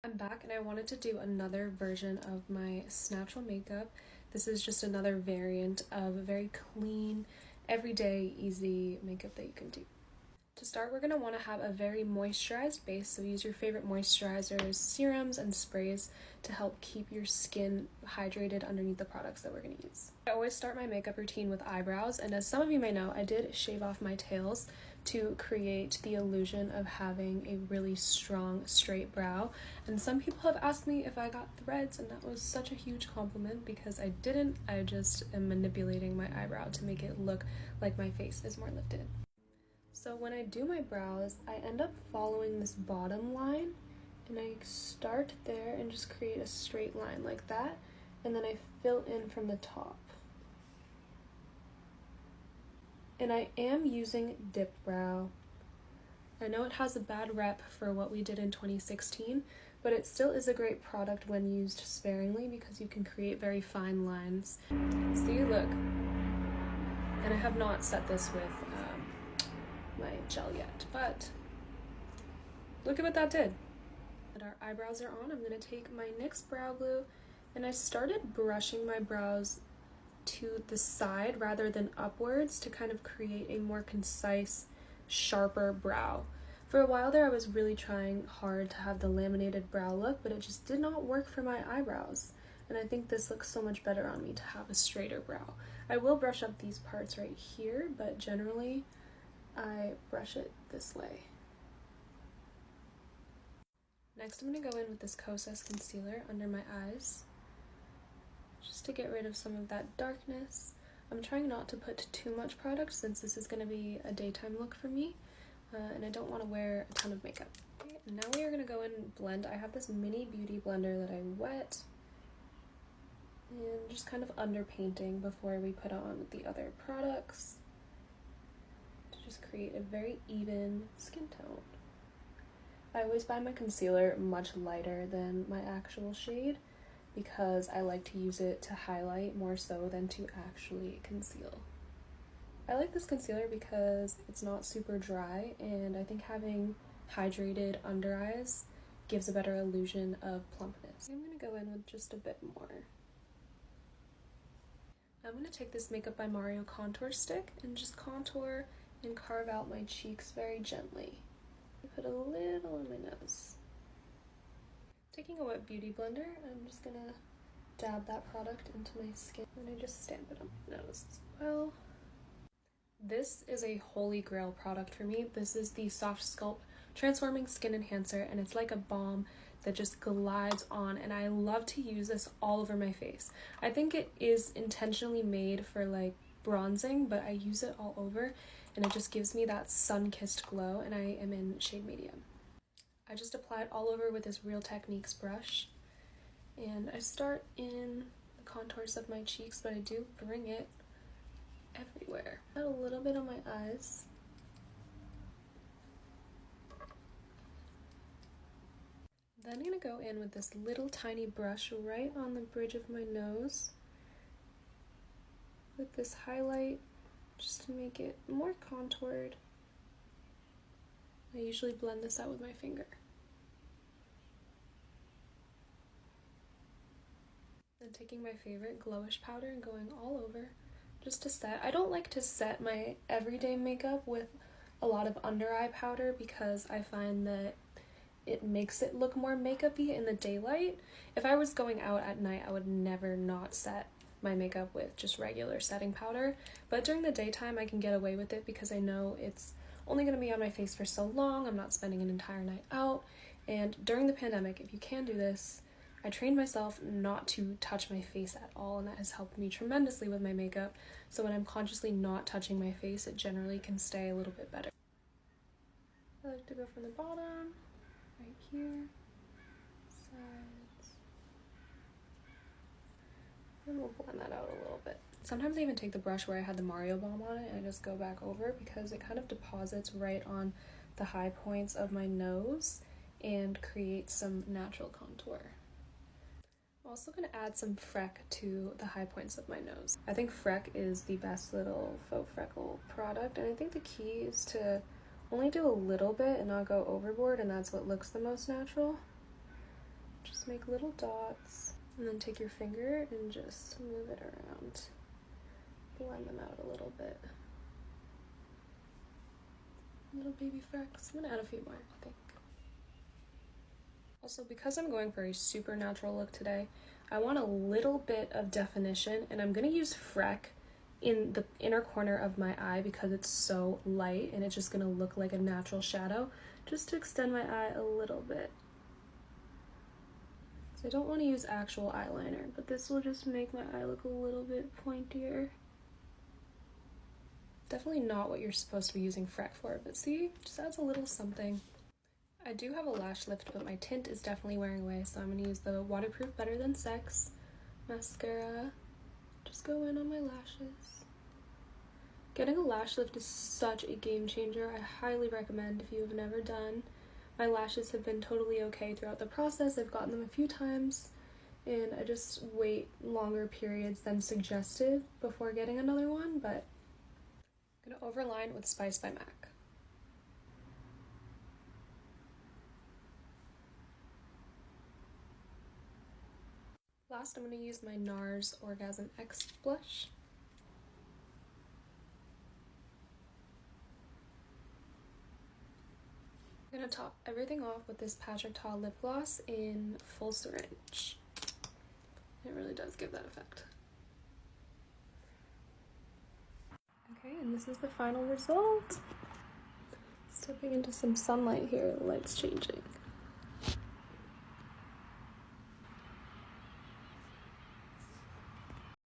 I'm back and I wanted to do another version of my natural makeup. This is just another variant of a very clean, everyday, easy makeup that you can do. To start, we're going to want to have a very moisturized base, so use your favorite moisturizers, serums, and sprays to help keep your skin hydrated underneath the products that we're going to use. I always start my makeup routine with eyebrows, and as some of you may know, I did shave off my tails to create the illusion of having a really strong, straight brow. And some people have asked me if I got threads, and that was such a huge compliment because I didn't. I just am manipulating my eyebrow to make it look like my face is more lifted. So when I do my brows, I end up following this bottom line, and I start there and just create a straight line like that, and then I fill in from the top. And I am using Dip Brow. I know it has a bad rep for what we did in 2016, but it still is a great product when used sparingly because you can create very fine lines. See, look. And I have not set this with my gel yet, but look at what that did. And our eyebrows are on. I'm going to take my NYX brow glue, and I started brushing my brows to the side rather than upwards to kind of create a more concise, sharper brow. For a while there, I was really trying hard to have the laminated brow look, but it just did not work for my eyebrows. And I think this looks so much better on me to have a straighter brow. I will brush up these parts right here, but generally I brush it this way. Next, I'm going to go in with this Kosas concealer under my eyes, just to get rid of some of that darkness. I'm trying not to put too much product since this is going to be a daytime look for me, and I don't want to wear a ton of makeup. Okay, and now we are going to go in and blend. I have this mini beauty blender that I wet, and just kind of underpainting before we put on the other products, to just create a very even skin tone. I always buy my concealer much lighter than my actual shade because I like to use it to highlight more so than to actually conceal. I like this concealer because it's not super dry, and I think having hydrated under eyes gives a better illusion of plumpness. I'm going to go in with just a bit more. I'm going to take this Makeup by Mario contour stick and just contour and carve out my cheeks very gently. Put a little on my nose. Taking a wet beauty blender, I'm just going to dab that product into my skin, and I just stamp it on my nose as well. This is a holy grail product for me. This is the Soft Sculpt Transforming Skin Enhancer, and it's like a balm that just glides on, and I love to use this all over my face. I think it is intentionally made for like bronzing, but I use it all over, and it just gives me that sun-kissed glow, and I am in shade medium. I just apply it all over with this Real Techniques brush, and I start in the contours of my cheeks, but I do bring it everywhere. Add a little bit on my eyes. Then I'm going to go in with this little tiny brush right on the bridge of my nose with this highlight just to make it more contoured. I usually blend this out with my finger. Then taking my favorite glowish powder and going all over just to set. I don't like to set my everyday makeup with a lot of under eye powder because I find that it makes it look more makeup-y in the daylight. If I was going out at night, I would never not set my makeup with just regular setting powder, but during the daytime I can get away with it because I know it's only going to be on my face for so long. I'm not spending an entire night out, and during the pandemic, if you can do this, I trained myself not to touch my face at all, and that has helped me tremendously with my makeup. So when I'm consciously not touching my face, it generally can stay a little bit better. I like to go from the bottom, right here, sides, and we'll blend that out a little bit. Sometimes I even take the brush where I had the Mario Balm on it and I just go back over because it kind of deposits right on the high points of my nose and creates some natural contour. I'm also going to add some Freck to the high points of my nose. I think Freck is the best little faux freckle product, and I think the key is to only do a little bit and not go overboard, and that's what looks the most natural. just make little dots and then take your finger and just move it around. Blend them out a little bit. Little baby frecks. I'm gonna add a few more, I think. Also, because I'm going for a super natural look today, I want a little bit of definition, and I'm gonna use Freck in the inner corner of my eye because it's so light and it's just gonna look like a natural shadow, just to extend my eye a little bit. So I don't want to use actual eyeliner, but this will just make my eye look a little bit pointier. Definitely not what you're supposed to be using Freck for, but see, just adds a little something. I do have a lash lift, but my tint is definitely wearing away, so I'm going to use the Waterproof Better Than Sex mascara. Just go in on my lashes. Getting a lash lift is such a game changer. I highly recommend if you have never done. My lashes have been totally okay throughout the process. I've gotten them a few times, and I just wait longer periods than suggested before getting another one, but I'm going to overline with Spice by MAC. Last, I'm going to use my NARS Orgasm X blush. I'm going to top everything off with this Patrick Ta lip gloss in Full Syringe. It really does give that effect. Okay, and this is the final result. Stepping into some sunlight here, the light's changing.